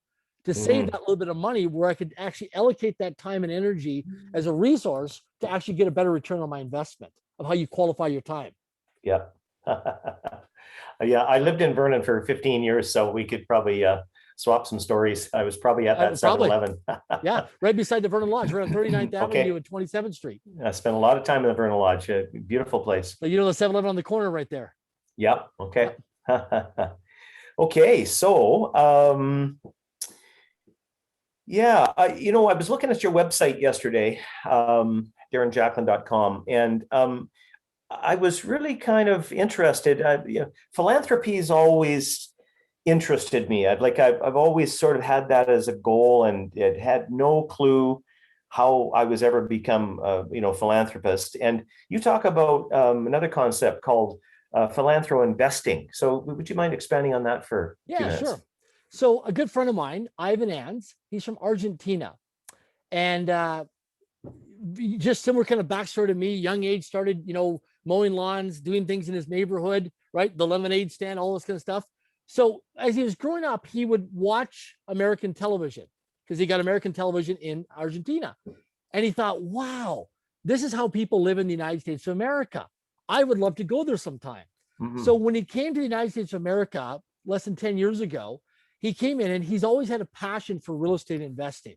to save Mhm. that little bit of money, where I could actually allocate that time and energy as a resource to actually get a better return on my investment of how you qualify your time. Yeah. Yeah, I lived in Vernon for 15 years, so we could probably swap some stories. I was probably at that Probably. 7-Eleven. Yeah, right beside the Vernon Lodge. We're on 39th Avenue Okay. and 27th Street. I spent a lot of time in the Vernon Lodge. Beautiful place. So the 7-Eleven on the corner right there. Yep. Yeah. Okay. Okay. So, Yeah, I was looking at your website yesterday, darrenjacklin.com, and I was really kind of interested. Philanthropy has always interested me. I've always sort of had that as a goal, and it had no clue how I was ever become philanthropist. And you talk about another concept called philanthro investing. So would you mind expanding on that for a few Yeah, minutes? sure. So a good friend of mine, Ivan Ans, he's from Argentina. And just similar kind of backstory to me, young age, started, mowing lawns, doing things in his neighborhood, right? The lemonade stand, all this kind of stuff. So as he was growing up, he would watch American television because he got American television in Argentina. And he thought, wow, this is how people live in the United States of America. I would love to go there sometime. So Hmm. when he came to the United States of America less than 10 years ago, he came in and he's always had a passion for real estate investing.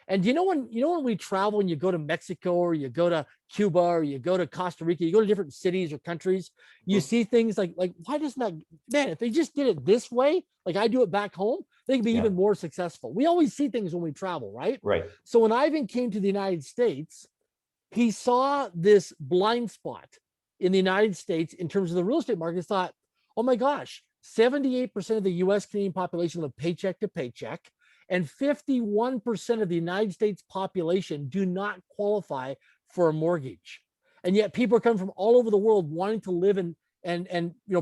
And when we travel and you go to Mexico or you go to Cuba or you go to Costa Rica, you go to different cities or countries, you see things like why doesn't that, man, if they just did it this way, like I do it back home, they can be Yeah, even more successful. We always see things when we travel, right? right. So when Ivan came to the United States, he saw this blind spot in the United States in terms of the real estate market. Thought, oh my gosh, 78% of the US Canadian population live paycheck to paycheck, and 51% of the United States population do not qualify for a mortgage. And yet people are coming from all over the world wanting to live and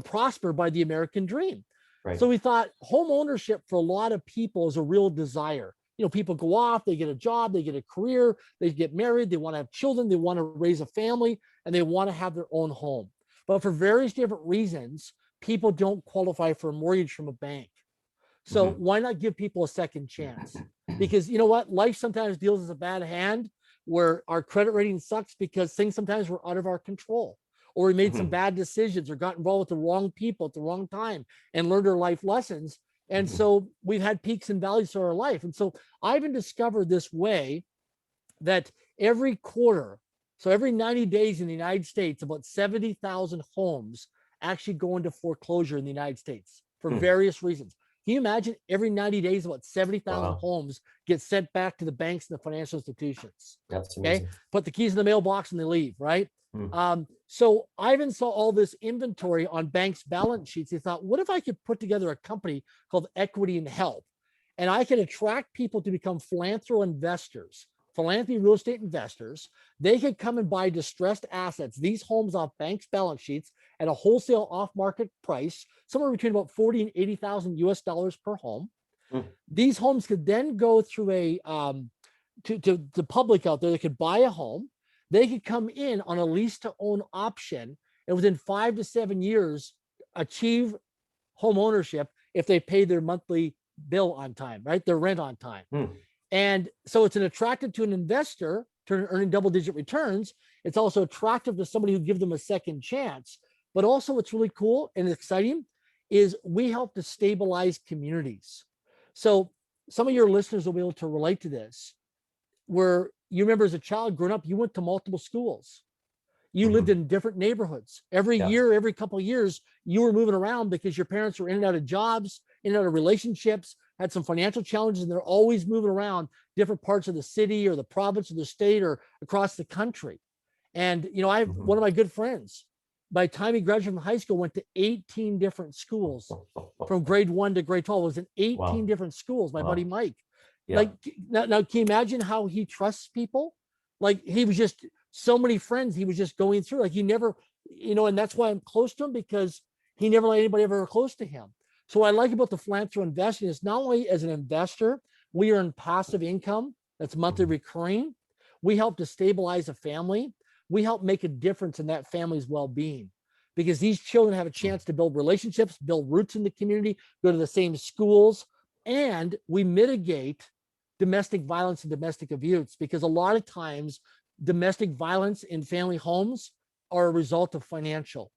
prosper by the American dream. Right. So we thought home ownership for a lot of people is a real desire. People go off, they get a job, they get a career, they get married, they want to have children, they want to raise a family, and they want to have their own home. But for various different reasons, people don't qualify for a mortgage from a bank. So Hmm. why not give people a second chance? Because you know what? Life sometimes deals us a bad hand where our credit rating sucks because things sometimes were out of our control, or we made some Hmm. bad decisions or got involved with the wrong people at the wrong time and learned our life lessons. And Hmm. so we've had peaks and valleys through our life. And so I even discovered this way that every quarter, so every 90 days in the United States, about 70,000 homes actually go into foreclosure in the United States for Hmm. various reasons. Can you imagine every 90 days, about 70,000 Wow, homes get sent back to the banks and the financial institutions? that's Okay. amazing. Put the keys in the mailbox and they leave, right? Hmm. So Ivan saw all this inventory on banks' balance sheets. He thought, what if I could put together a company called Equity and Help? And I could attract people to become philanthro investors, philanthropy real estate investors. They could come and buy distressed assets, these homes off banks' balance sheets at a wholesale off-market price, somewhere between about 40 and 80,000 US dollars per home. Hmm. These homes could then go through to the public out there. They could buy a home. They could come in on a lease to own option, and within 5 to 7 years, achieve home ownership if they pay their monthly bill on time, right? Their rent on time. Hmm. And so it's an attractive to an investor to earning double-digit returns. It's also attractive to somebody who gives them a second chance. But also what's really cool and exciting is we help to stabilize communities. So some of your listeners will be able to relate to this, where you remember as a child growing up, you went to multiple schools. You lived Hmm. in different neighborhoods. Every Yeah. year, every couple of years, you were moving around because your parents were in and out of jobs, in and out of relationships, had some financial challenges, and they're always moving around different parts of the city or the province or the state or across the country. And I have Hmm. one of my good friends. By the time he graduated from high school, went to 18 different schools from grade 1 to grade 12. It was in 18 Wow. different schools. My buddy Wow. Mike. Yeah. Like now, can you imagine how he trusts people? Like he was just so many friends he was just going through. Like he never, and that's why I'm close to him, because he never let anybody ever close to him. So what I like about the philanthro investing is not only as an investor, we earn passive income that's monthly Mhm. recurring. We help to stabilize a family. We help make a difference in that family's well-being, because these children have a chance to build relationships, build roots in the community, go to the same schools, and we mitigate domestic violence and domestic abuse, because a lot of times domestic violence in family homes are a result of financial.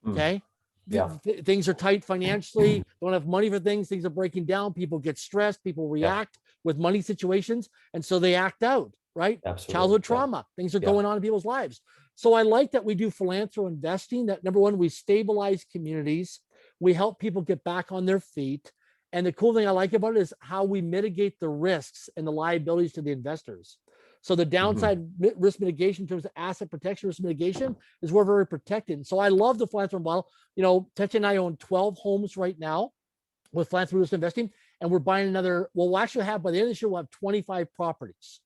Mm. Okay. Yeah. Things are tight financially, don't have money for things are breaking down, people get stressed, people Yeah. react with money situations, and so they act out, right? Absolutely. Childhood Yeah. trauma, things are Yeah. going on in people's lives. So I like that we do philanthro investing, that number one, we stabilize communities, we help people get back on their feet, And the cool thing I like about it is how we mitigate the risks and the liabilities to the investors. So the downside risk mitigation in terms of asset protection risk mitigation is we're very protected. So I love the philanthropy model. You know, Tetch and I own 12 homes right now with philanthropy risk investing, and we're buying another. Well, we'll actually have by the end of this year, we'll have 25 properties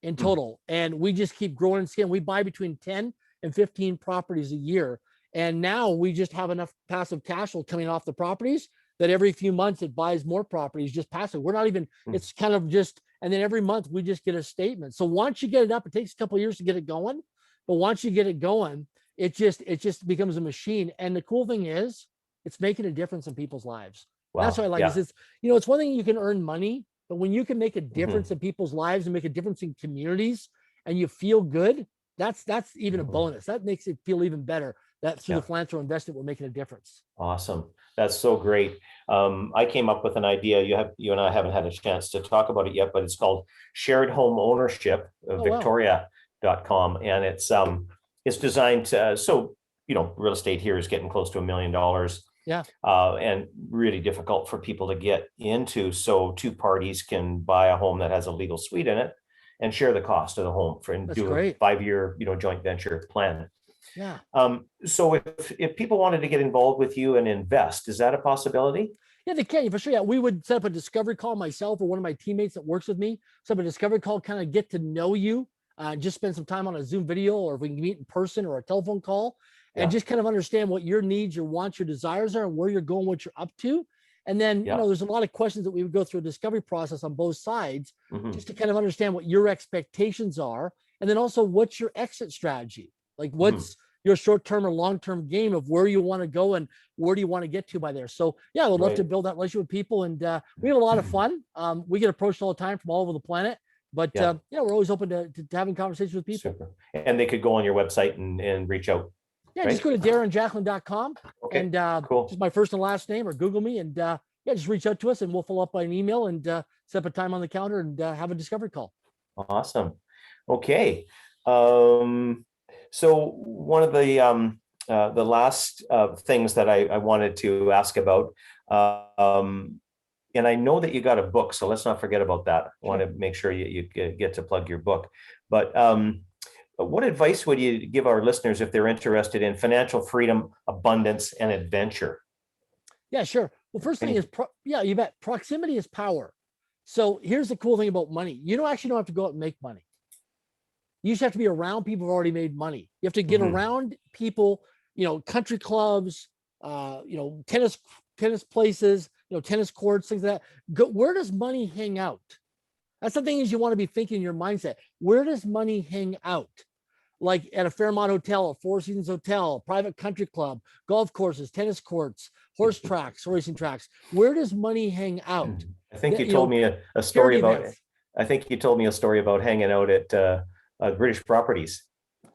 in total, and we just keep growing and scaling. We buy between 10 and 15 properties a year, and now we just have enough passive cash flow coming off the properties that every few months it buys more properties just passive. We're not even. It's kind of just. And then every month we just get a statement. So once you get it up, it takes a couple of years to get it going. But once you get it going, it just becomes a machine. And the cool thing is, it's making a difference in people's lives. Wow. That's what I like. Yeah. It's it's one thing you can earn money, but when you can make a difference in people's lives and make a difference in communities, and you feel good, that's even a bonus. That makes it feel even better. That through the philanthropy investment, we're making a difference. Awesome. That's so great. I came up with an idea. You and I haven't had a chance to talk about it yet, but it's called Shared Home Ownership, Victoria.com. And it's designed to, so, real estate here is getting close to $1 million. Yeah. And really difficult for people to get into. So two parties can buy a home that has a legal suite in it and share the cost of the home and do a 5-year, joint venture plan. Yeah. So if people wanted to get involved with you and invest, is that a possibility? Yeah, they can for sure. Yeah, we would set up a discovery call, myself or one of my teammates that works with me. Set up a discovery call, kind of get to know you, just spend some time on a Zoom video, or if we can meet in person or a telephone call, and just kind of understand what your needs, your wants, your desires are, and where you're going, what you're up to. And then, there's a lot of questions that we would go through a discovery process on both sides, just to kind of understand what your expectations are, and then also what's your exit strategy, like what's your short-term or long-term game of where you want to go and where do you want to get to by there. So yeah, I would love to build that relationship with people, and we have a lot of fun. We get approached all the time from all over the planet, but we're always open to having conversations with people. Super. And they could go on your website and reach out. Yeah, just go to darrenjacklin.com and just my first and last name, or Google me, and just reach out to us and we'll follow up by an email and set up a time on the calendar and have a discovery call. Awesome. Okay. So one of the last things that I wanted to ask about, and I know that you got a book, so let's not forget about that. I want to make sure you get to plug your book. But what advice would you give our listeners if they're interested in financial freedom, abundance, and adventure? Yeah, sure. Well, first thing is, you bet. Proximity is power. So here's the cool thing about money. You don't have to go out and make money. You just have to be around people who've already made money. You have to get around people, country clubs, tennis places, tennis courts, things like that. Where does money hang out? That's the thing is you want to be thinking in your mindset. Where does money hang out? Like at a Fairmont Hotel, a Four Seasons Hotel, private country club, golf courses, tennis courts, horse tracks, racing tracks. Where does money hang out? I think you told me a story about. I think you told me a story about hanging out at British Properties.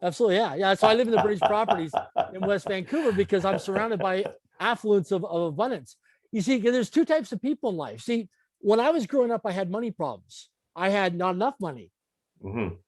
Absolutely, yeah. So I live in the British Properties in West Vancouver because I'm surrounded by affluence of abundance. You see, there's two types of people in life. See, when I was growing up, I had money problems. I had not enough money.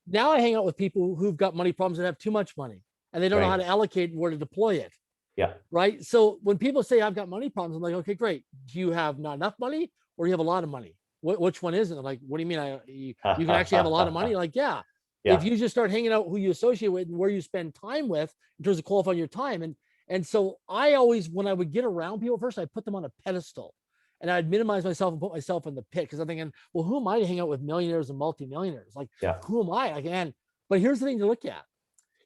Now I hang out with people who've got money problems and have too much money, and they don't know how to allocate and where to deploy it. Yeah. Right. So when people say I've got money problems, I'm like, okay, great. Do you have not enough money, or do you have a lot of money? Which one is it? I'm like, what do you mean? You can actually have a lot of money? Like, yeah. If you just start hanging out who you associate with and where you spend time with in terms of qualifying your time. And so I always, when I would get around people first, I put them on a pedestal and I'd minimize myself and put myself in the pit because I'm thinking, well, who am I to hang out with millionaires and multimillionaires? Like, who am I? Like, but here's the thing to look at.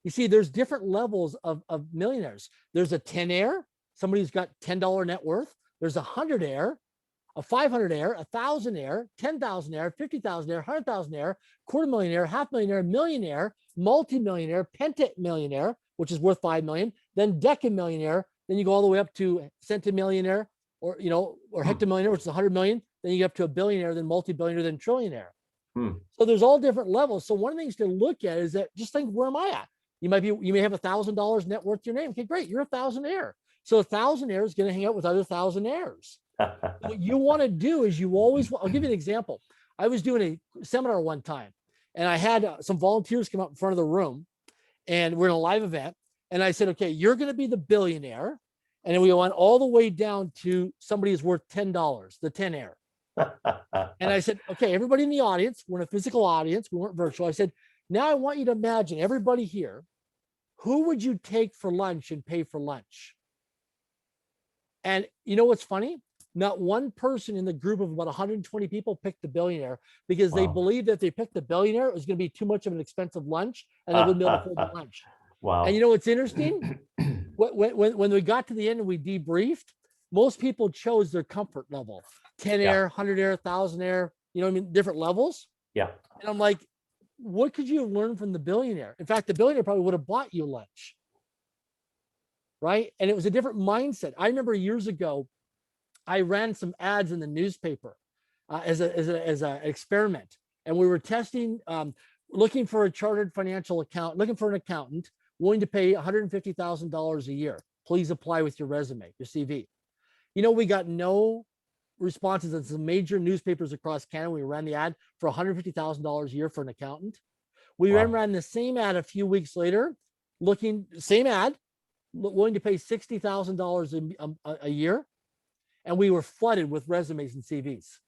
You see, there's different levels of millionaires. There's a 10-aire, somebody who's got $10 net worth. There's a 100-aire, a 500-aire, a 1,000-aire, 10,000-aire, 50,000-aire, 100,000-aire, $250,000, $500,000, millionaire, multimillionaire, pentamillionaire, which is worth 5 million, then decamillionaire, then you go all the way up to centimillionaire, or hectomillionaire, which is 100 million, then you get up to a billionaire, then multi-billionaire, then trillionaire. So there's all different levels. So one of the things to look at is that just think, where am I at? You may have $1,000 net worth to your name. Okay, great, you're a 1,000-aire. So a 1,000-aire is going to hang out with other 1,000-heirs. What you want to do is I'll give you an example. I was doing a seminar one time and I had some volunteers come up in front of the room and we're in a live event. And I said, okay, you're going to be the billionaire And then we went all the way down to somebody is worth $10, the 10 air. And I said, okay, everybody in the audience, we're in a physical audience, we weren't virtual. I said, now I want you to imagine everybody here, who would you take for lunch and pay for lunch? And you know what's funny? Not one person in the group of about 120 people picked the billionaire because they believed that if they picked the billionaire, it was going to be too much of an expensive lunch and they wouldn't be able to afford the lunch. Wow. And you know what's interesting? When we got to the end and we debriefed, most people chose their comfort level. 10 air, 100 air, 1,000 air, you know what I mean? Different levels. Yeah. And I'm like, what could you have learned from the billionaire? In fact, the billionaire probably would have bought you lunch. Right. And it was a different mindset. I remember years ago, I ran some ads in the newspaper as an experiment. And we were testing, looking for a chartered financial account, looking for an accountant willing to pay $150,000 a year. Please apply with your resume, your CV. You know, we got no responses in some major newspapers across Canada. We ran the ad for $150,000 a year for an accountant. We then ran the same ad a few weeks later, same ad, willing to pay $60,000 a year. And we were flooded with resumes and CVs.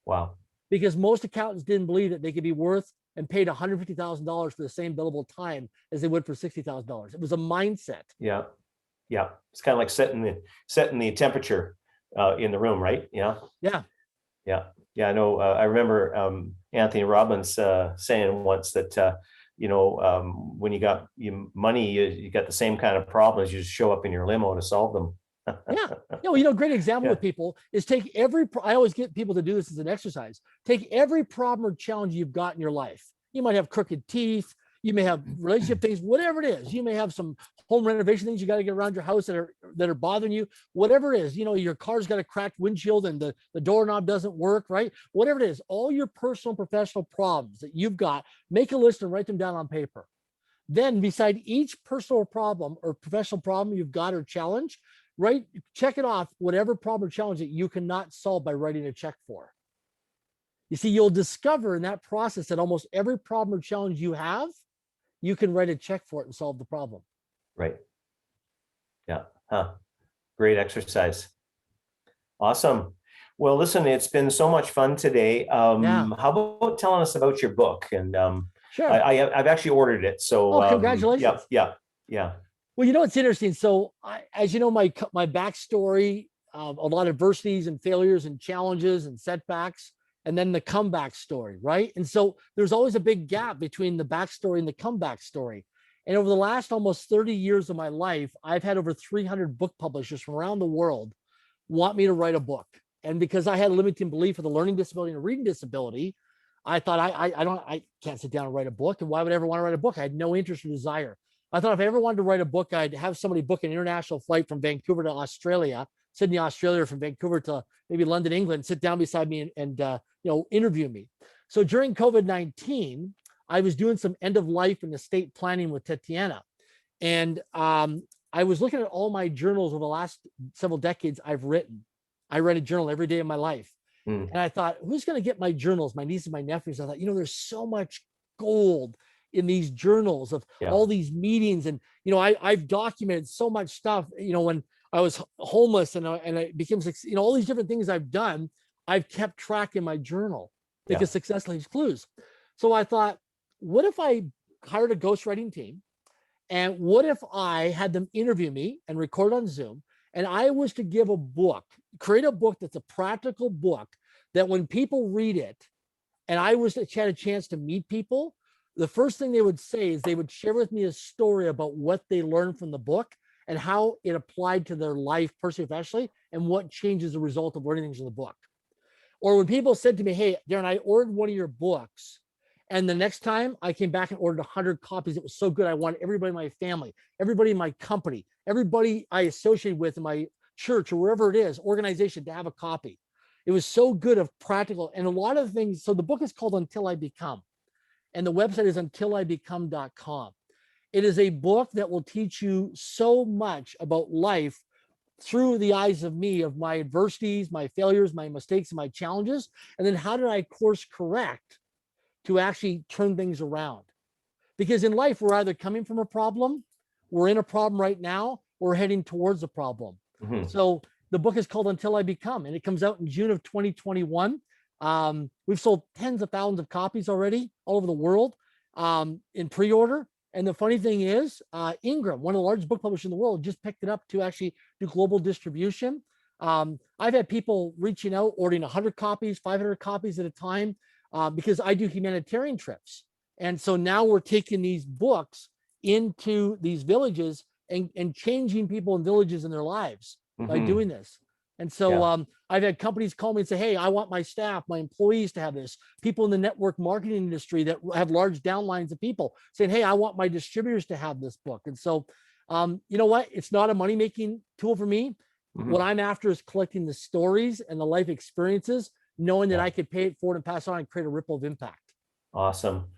Wow. Because most accountants didn't believe that they could be worth and paid $150,000 for the same billable time as they would for $60,000. It was a mindset. Yeah. Yeah. It's kind of like setting the temperature in the room, right? Yeah. Yeah. Yeah. Yeah. I know. I remember Anthony Robbins saying once that, when you got money, you got the same kind of problems. You just show up in your limo to solve them. Yeah. Great example with people is take I always get people to do this as an exercise. Take every problem or challenge you've got in your life. You might have crooked teeth. You may have relationship things, whatever it is. You may have some home renovation things you got to get around your house that are bothering you. Whatever it is, your car's got a cracked windshield and the doorknob doesn't work, right? Whatever it is, all your personal, professional problems that you've got, make a list and write them down on paper. Then beside each personal problem or professional problem you've got or challenge, right? Check it off, whatever problem or challenge that you cannot solve by writing a check for. You see, you'll discover in that process that almost every problem or challenge you have, you can write a check for it and solve the problem. Right. Yeah. Great exercise. Awesome. Well, listen, it's been so much fun today. How about telling us about your book? And sure. I've actually ordered it. So congratulations. Yeah. Well, it's interesting. So as you know, my backstory, a lot of adversities and failures and challenges and setbacks, and then the comeback story, right? And so there's always a big gap between the backstory and the comeback story. And over the last almost 30 years of my life, I've had over 300 book publishers from around the world want me to write a book. And because I had a limiting belief of the learning disability and a reading disability, I thought I can't sit down and write a book. And why would I ever want to write a book? I had no interest or desire. I thought if I ever wanted to write a book, I'd have somebody book an international flight from Vancouver to Australia, Sydney, Australia, from Vancouver to maybe London, England, sit down beside me and interview me. So during COVID-19, I was doing some end of life and estate planning with Tatiana. And I was looking at all my journals over the last several decades I've written. I read a journal every day of my life. And I thought, who's going to get my journals, my nieces, my nephews? I thought, there's so much gold in these journals of all these meetings. And, I've documented so much stuff, when I was homeless and I became, all these different things I've done, I've kept track in my journal because success leaves clues. So I thought, what if I hired a ghostwriting team? And what if I had them interview me and record on Zoom? And I was to give a book, create a book that's a practical book that when people read it, and I had a chance to meet people, the first thing they would say is they would share with me a story about what they learned from the book and how it applied to their life personally, professionally, and what changed as a result of learning things in the book. Or when people said to me, hey, Darren, I ordered one of your books, and the next time I came back and ordered 100 copies. It was so good. I wanted everybody in my family, everybody in my company, everybody I associated with in my church or wherever it is, organization, to have a copy. It was so good of practical. And a lot of things. So the book is called Until I Become. And the website is untilibecome.com. It is a book that will teach you so much about life through the eyes of me, of my adversities, my failures, my mistakes, and my challenges. And then how did I course correct to actually turn things around? Because in life, we're either coming from a problem, we're in a problem right now, or we're heading towards a problem. Mhm. So the book is called Until I Become, and it comes out in June of 2021. We've sold tens of thousands of copies already all over the world in pre-order. And the funny thing is, Ingram, one of the largest book publishers in the world, just picked it up to actually do global distribution. I've had people reaching out, ordering 100 copies, 500 copies at a time, because I do humanitarian trips. And so now we're taking these books into these villages and changing people in villages in their lives by Mhm. doing this. And so Yeah. I've had companies call me and say, hey, I want my staff, my employees to have this. People in the network marketing industry that have large downlines of people saying, hey, I want my distributors to have this book. And so, you know what? It's not a money-making tool for me. Mhm. What I'm after is collecting the stories and the life experiences, knowing that Yeah. I could pay it forward and pass on and create a ripple of impact. Awesome.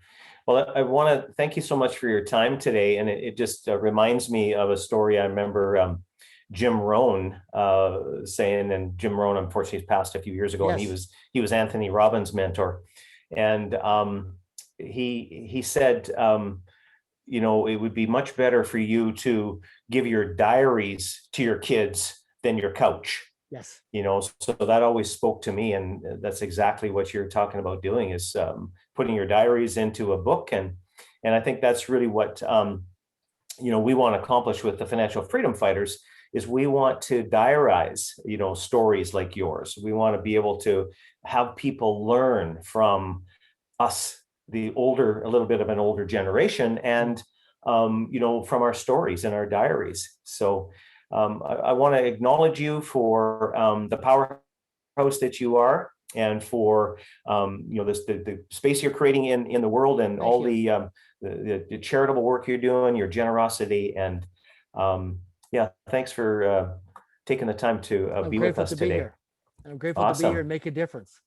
Well, I want to thank you so much for your time today. And it just reminds me of a story I remember Jim Rohn saying, and Jim Rohn, unfortunately, passed a few years ago, and Yes. he was Anthony Robbins' mentor. And he said, you know, it would be much better for you to give your diaries to your kids than your couch. Yes. You know, so that always spoke to me, and that's exactly what you're talking about doing, is putting your diaries into a book. And I think that's really what you know, we want to accomplish with the Financial Freedom Fighters, is we want to diarize, you know, stories like yours. We want to be able to have people learn from us, the older, a little bit of an older generation, and you know, from our stories and our diaries. So I want to acknowledge you for the powerhouse that you are, and for you know, this the space you're creating in the world, and Thank all you. the charitable work you're doing, your generosity, and yeah, thanks for taking the time to I'm be with grateful us to be today. here. I'm grateful to be here Awesome. and make a difference.